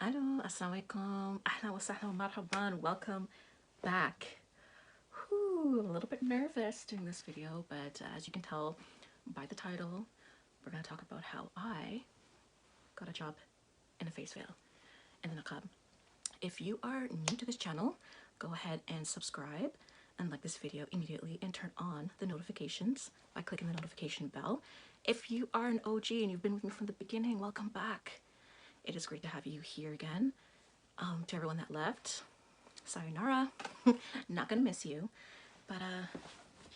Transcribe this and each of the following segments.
Hello, assalamualaikum, ahlan wa sahlan wa marhaban, welcome back. Whew, a little bit nervous doing this video, but as you can tell by the title, we're going to talk about how I got a job in a face veil in the niqab. If you are new to this channel, go ahead and subscribe and like this video immediately and turn on the notifications by clicking the notification bell. If you are an OG and you've been with me from the beginning, welcome back. It is great to have you here again. To everyone that left, sayonara. Not gonna miss you, but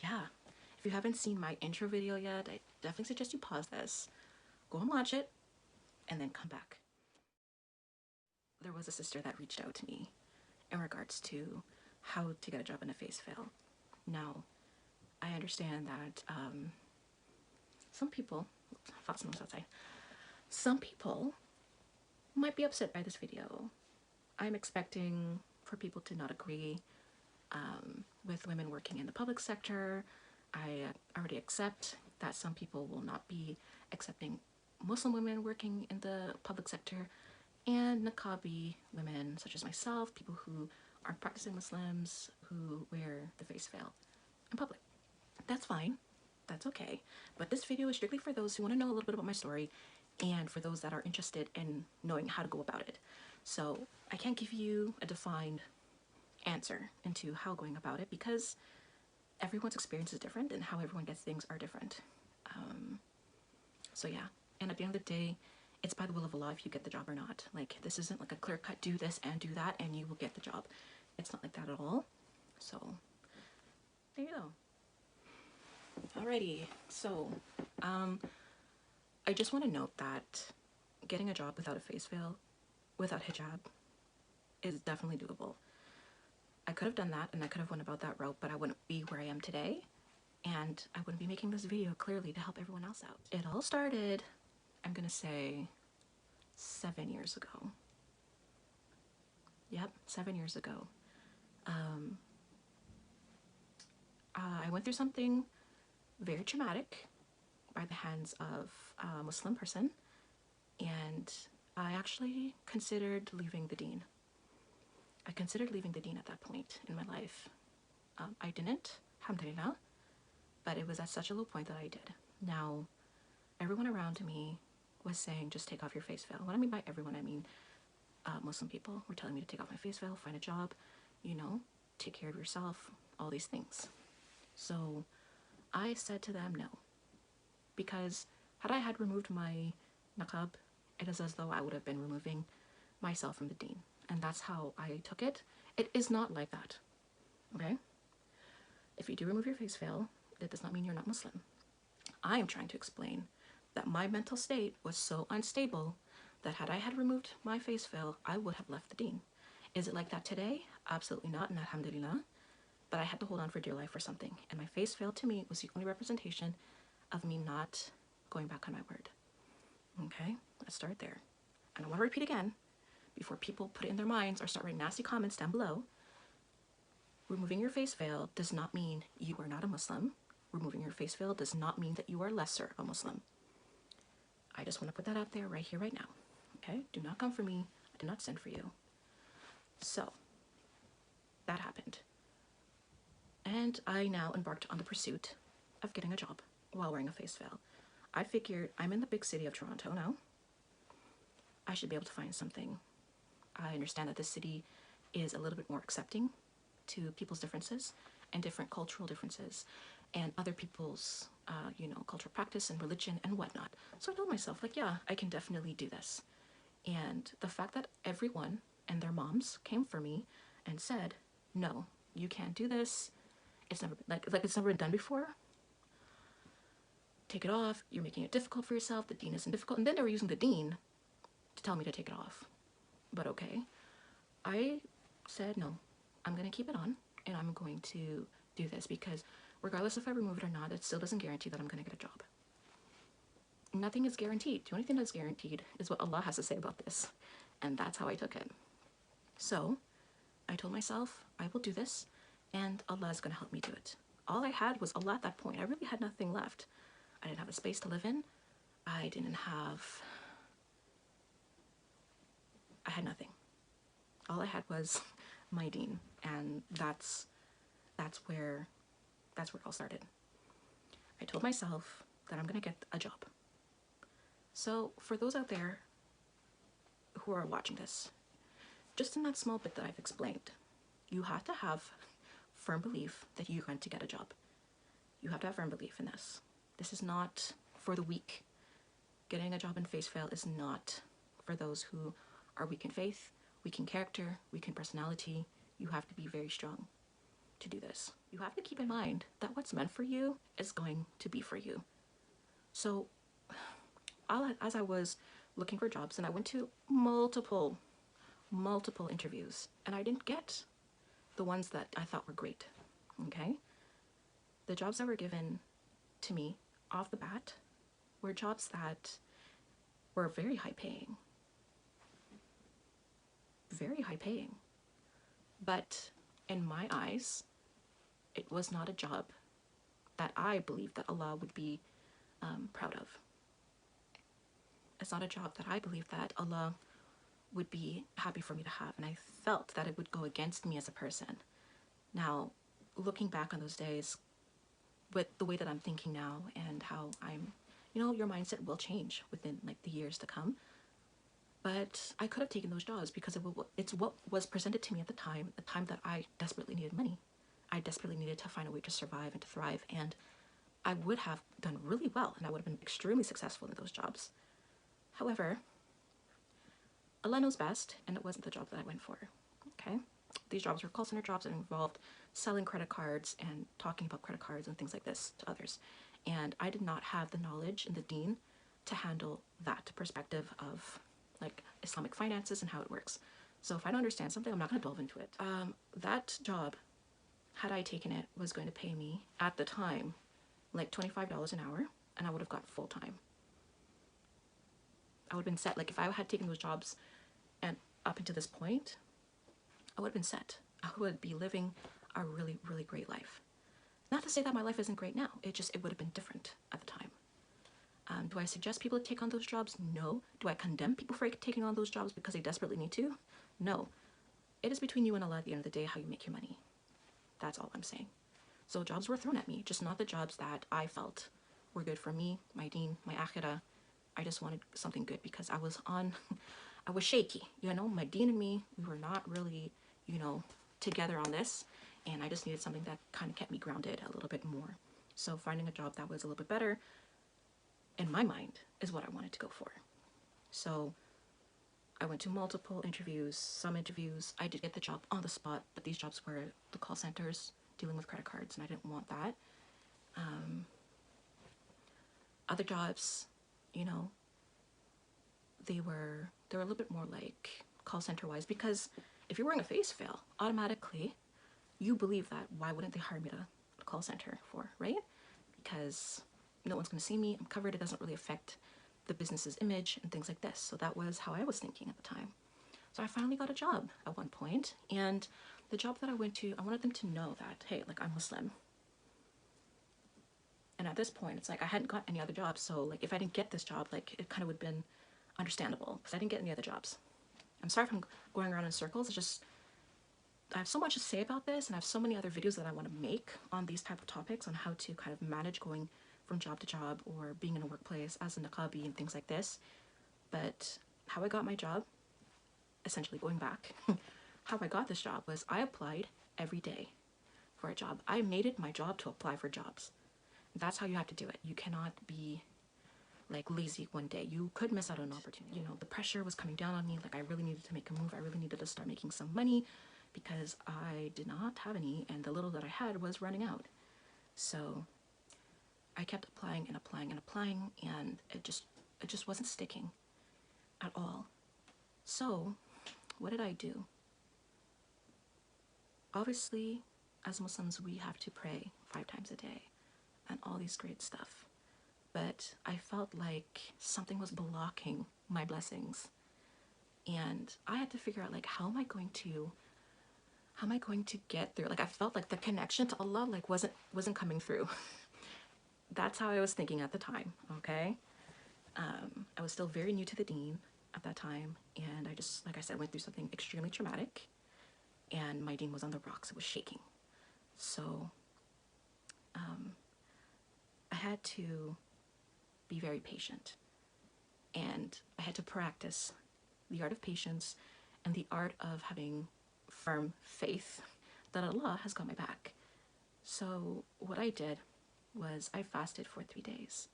yeah, if you haven't seen my intro video yet, I definitely suggest you pause this, go and watch it, and then come back. There was a sister that reached out to me in regards to how to get a job in a face veil. Now, I understand that some people might be upset by this video. I'm expecting for people to not agree with women working in the public sector. I already accept that some people will not be accepting Muslim women working in the public sector and niqabi women such as myself, people who aren't practicing Muslims who wear the face veil in public. That's fine, that's okay. But this video is strictly for those who want to know a little bit about my story and for those that are interested in knowing how to go about it. So I can't give you a defined answer into how going about it because everyone's experience is different and how everyone gets things are different. So yeah, and at the end of the day, it's by the will of Allah if you get the job or not. Like, this isn't like a clear cut, do this and do that and you will get the job. It's not like that at all. So there you go. Alrighty, so I just want to note that getting a job without a face veil, without hijab, is definitely doable. I could have done that and I could have went about that route, but I wouldn't be where I am today and I wouldn't be making this video clearly to help everyone else out. It all started, I'm gonna say, 7 years ago. Yep, 7 years ago. I went through something very traumatic by the hands of a Muslim person, and I actually considered leaving the deen. I considered leaving the deen at that point in my life. I didn't, alhamdulillah, but it was at such a low point that I did. Now, everyone around me was saying, just take off your face veil. What I mean by everyone, I mean Muslim people were telling me to take off my face veil, find a job, you know, take care of yourself, all these things. So I said to them no, because had I had removed my niqab, it is as though I would have been removing myself from the deen. And that's how I took it. It is not like that, okay? If you do remove your face veil, that does not mean you're not Muslim. I am trying to explain that my mental state was so unstable that had I had removed my face veil, I would have left the deen. Is it like that today? Absolutely not, and alhamdulillah. But I had to hold on for dear life for something. And my face veil to me was the only representation of me not going back on my word. Okay, let's start there. And I want to repeat again, before people put it in their minds or start writing nasty comments down below, removing your face veil does not mean you are not a Muslim. Removing your face veil does not mean that you are lesser a Muslim. I just want to put that out there right here, right now. Okay, do not come for me. I did not send for you. So that happened. And I now embarked on the pursuit of getting a job while wearing a face veil. I figured I'm in the big city of Toronto now. I should be able to find something. I understand that this city is a little bit more accepting to people's differences and different cultural differences and other people's, you know, cultural practice and religion and whatnot. So I told myself, like, yeah, I can definitely do this. And the fact that everyone and their moms came for me and said, no, you can't do this. It's never been, like it's never been done before. Take it off. You're making it difficult for yourself. The deen isn't difficult. And then they were using the deen to tell me to take it off. But okay. I said, no, I'm going to keep it on and I'm going to do this because regardless if I remove it or not, it still doesn't guarantee that I'm going to get a job. Nothing is guaranteed. The only thing that's guaranteed is what Allah has to say about this. And that's how I took it. So I told myself, I will do this and Allah is going to help me do it. All I had was Allah at that point. I really had nothing left. I didn't have a space to live in. I I had nothing. All I had was my deen, and that's where it all started. I told myself that I'm gonna get a job. So for those out there who are watching this, just in that small bit that I've explained, you have to have firm belief that you're going to get a job. You have to have firm belief in this. This is not for the weak. Getting a job in face fail is not for those who are weak in faith, weak in character, weak in personality. You have to be very strong to do this. You have to keep in mind that what's meant for you is going to be for you. So as I was looking for jobs, and I went to multiple interviews, and I didn't get the ones that I thought were great, okay? The jobs that were given to me off the bat were jobs that were very high paying. Very high paying. But in my eyes, it was not a job that I believed that Allah would be proud of. It's not a job that I believed that Allah would be happy for me to have, and I felt that it would go against me as a person. Now, looking back on those days, with the way that I'm thinking now and how I'm, you know, your mindset will change within like the years to come. But I could have taken those jobs because it's what was presented to me at the time that I desperately needed money. I desperately needed to find a way to survive and to thrive, and I would have done really well, and I would have been extremely successful in those jobs. However, Allah knows best, and it wasn't the job that I went for, okay? These jobs were call center jobs that involved selling credit cards and talking about credit cards and things like this to others. And I did not have the knowledge and the deen to handle that perspective of like Islamic finances and how it works. So if I don't understand something, I'm not going to delve into it. That job, had I taken it, was going to pay me at the time like $25 an hour, and I would have got full time. I would have been set. Like if I had taken those jobs and up until this point, I would have been set. I would be living a really, really great life. Not to say that my life isn't great now. It would have been different at the time. Do I suggest people to take on those jobs? No. Do I condemn people for taking on those jobs because they desperately need to? No. It is between you and Allah at the end of the day how you make your money. That's all I'm saying. So jobs were thrown at me, just not the jobs that I felt were good for me, my deen, my akhirah. I just wanted something good because I was shaky, you know, my deen and me, we were not really, you know, together on this, and I just needed something that kind of kept me grounded a little bit more. So finding a job that was a little bit better, in my mind, is what I wanted to go for. So I went to multiple interviews. Some interviews I did get the job on the spot, but these jobs were the call centers dealing with credit cards, and I didn't want that. Other jobs, you know, they were a little bit more like call center wise, because if you're wearing a face veil, automatically you believe that why wouldn't they hire me to a call center for, right? Because no one's going to see me, I'm covered, it doesn't really affect the business's image and things like this. So that was how I was thinking at the time. So I finally got a job at one point, and the job that I went to, I wanted them to know that, hey, like I'm Muslim. And at this point, it's like I hadn't got any other jobs, so like if I didn't get this job, like it kind of would have been understandable because I didn't get any other jobs. I'm sorry if I'm going around in circles. It's just I have so much to say about this, and I have so many other videos that I want to make on these type of topics, on how to kind of manage going from job to job or being in a workplace as a niqabi and things like this. But how I got my job, essentially going back, how I got this job was I applied every day for a job. I made it my job to apply for jobs. That's how you have to do it. You cannot be like lazy one day. You could miss out on an opportunity. You know, the pressure was coming down on me. Like I really needed to make a move. I really needed to start making some money because I did not have any, and the little that I had was running out. So I kept applying and applying and applying, and it just wasn't sticking at all. So what did I do? Obviously, as Muslims, we have to pray 5 times a day and all these great stuff. But I felt like something was blocking my blessings. And I had to figure out, like, how am I going to get through? Like, I felt like the connection to Allah, like, wasn't coming through. That's how I was thinking at the time, okay? I was still very new to the deen. at that time, and I just, like I said, went through something extremely traumatic, and my deen was on the rocks. It was shaking. So I had to be very patient, and I had to practice the art of patience and the art of having firm faith that Allah has got my back. So what I did was I fasted for 3 days.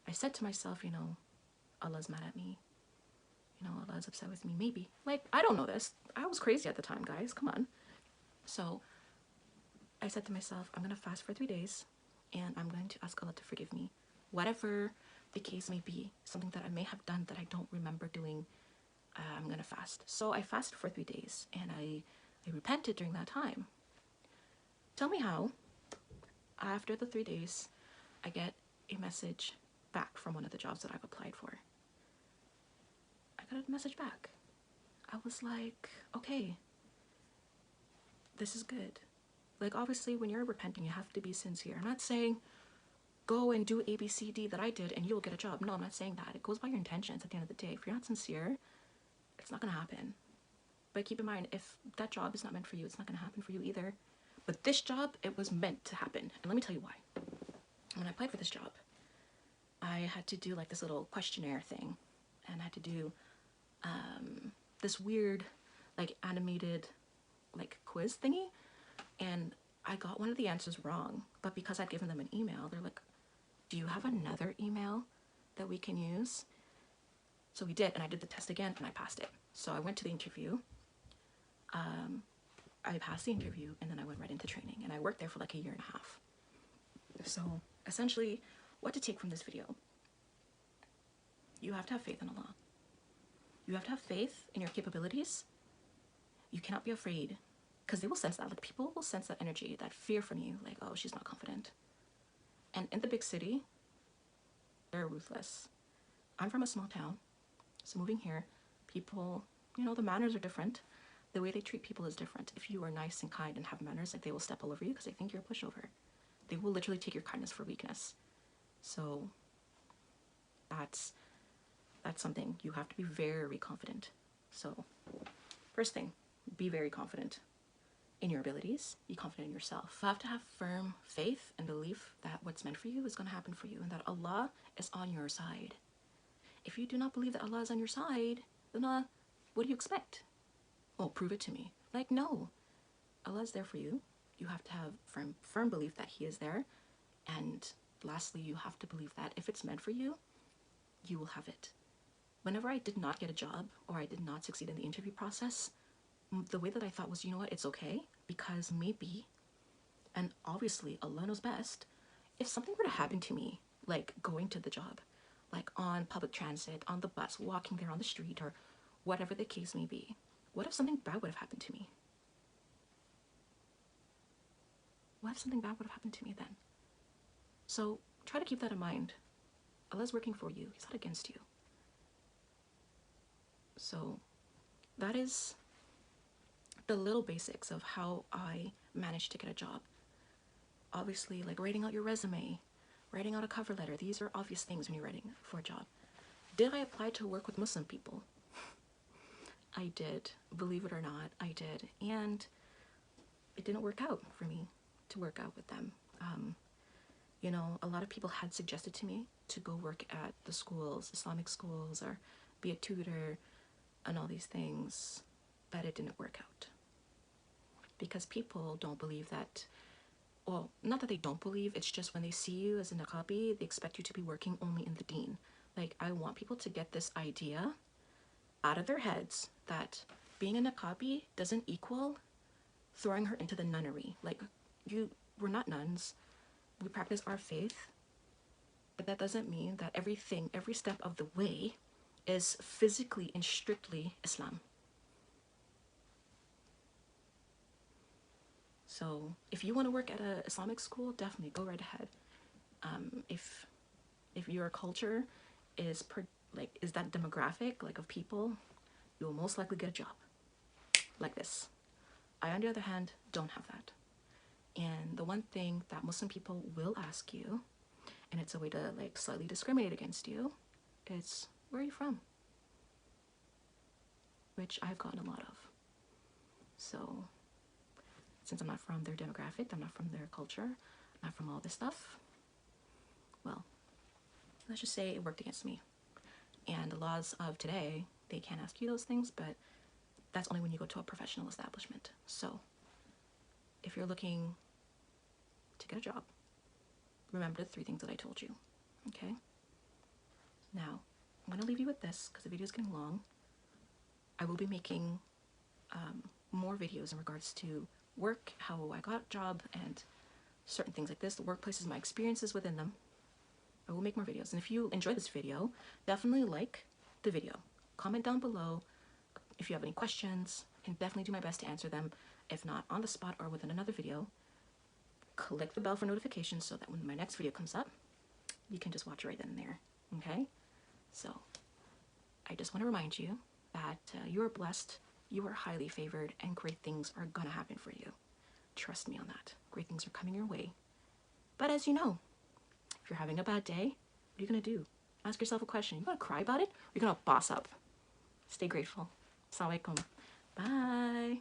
I said to myself, you know, Allah's mad at me. You know, Allah's upset with me, maybe. Like, I don't know this. I was crazy at the time, guys. Come on. So I said to myself, I'm going to fast for 3 days, and I'm going to ask Allah to forgive me. Whatever the case may be, something that I may have done that I don't remember doing, I'm going to fast. So I fasted for 3 days, and I repented during that time. Tell me how, after the 3 days, I get a message back from one of the jobs that I've applied for. I got a message back. I was like, okay, this is good. Like, obviously, when you're repenting, you have to be sincere. I'm not saying go and do A, B, C, D that I did and you'll get a job. No, I'm not saying that. It goes by your intentions at the end of the day. If you're not sincere, it's not going to happen. But keep in mind, if that job is not meant for you, it's not going to happen for you either. But this job, it was meant to happen. And let me tell you why. When I applied for this job, I had to do like this little questionnaire thing. And I had to do this weird, like, animated, like, quiz thingy. And I got one of the answers wrong. But because I'd given them an email, they're like, do you have another email that we can use? So we did, and I did the test again, and I passed it. So I went to the interview. I passed the interview, and then I went right into training, and I worked there for like a year and a half. So essentially, what to take from this video? You have to have faith in Allah. You have to have faith in your capabilities. You cannot be afraid, because they will sense that. Like, people will sense that energy, that fear from you. Like, oh, she's not confident. And in the big city, they're ruthless. I'm from a small town, so moving here, people, you know, the manners are different. The way they treat people is different. If you are nice and kind and have manners, like, they will step all over you because they think you're a pushover. They will literally take your kindness for weakness. So that's something. You have to be very confident. So first thing, be very confident in your abilities. Be confident in yourself. You have to have firm faith and belief that what's meant for you is going to happen for you, and that Allah is on your side. If you do not believe that Allah is on your side, then what do you expect? Well, prove it to me. Like, no. Allah is there for you. You have to have firm belief that He is there. And lastly, you have to believe that if it's meant for you, you will have it. Whenever I did not get a job, or I did not succeed in the interview process, the way that I thought was, you know what, it's okay, because maybe, and obviously Allah knows best, if something were to happen to me, like going to the job, like on public transit, on the bus, walking there on the street, or whatever the case may be, what if something bad would have happened to me? What if something bad would have happened to me then? So try to keep that in mind. Allah's working for you. He's not against you. So that is the little basics of how I managed to get a job. Obviously, like writing out your resume, writing out a cover letter, these are obvious things when you're writing for a job. Did I apply to work with Muslim people? I did. Believe it or not, I did. And it didn't work out for me to work out with them. You know, a lot of people had suggested to me to go work at the schools, Islamic schools, or be a tutor and all these things, but it didn't work out. Because people don't believe that, well, not that they don't believe, it's just when they see you as a niqabi, they expect you to be working only in the deen. Like, I want people to get this idea out of their heads that being a niqabi doesn't equal throwing her into the nunnery. Like, we're not nuns. We practice our faith, but that doesn't mean that everything, every step of the way is physically and strictly Islam. So if you want to work at an Islamic school, definitely go right ahead. If your culture is that demographic, like, of people, you will most likely get a job like this. I, on the other hand, don't have that. And the one thing that Muslim people will ask you, and it's a way to, like, slightly discriminate against you, is, where are you from? which I've gotten a lot of. So since I'm not from their demographic, I'm not from their culture, not from all this stuff, well, let's just say it worked against me. And the laws of today, they can't ask you those things, but that's only when you go to a professional establishment. So if you're looking to get a job, remember the 3 things that I told you, okay? Now, I'm going to leave you with this because the video is getting long. I will be making more videos in regards to work, how I got a job, and certain things like this, the workplaces, my experiences within them. I will make more videos. And if you enjoyed this video, definitely like the video. Comment down below if you have any questions. I can definitely do my best to answer them, if not on the spot or within another video. Click the bell for notifications so that when my next video comes up, you can just watch it right then and there, okay? So, I just want to remind you that you are blessed, you are highly favored, and great things are gonna happen for you. Trust me on that. Great things are coming your way. But as you know, if you're having a bad day, what are you gonna do? Ask yourself a question. You gonna cry about it? Or are you gonna boss up? Stay grateful. Assalamu alaikum. Bye.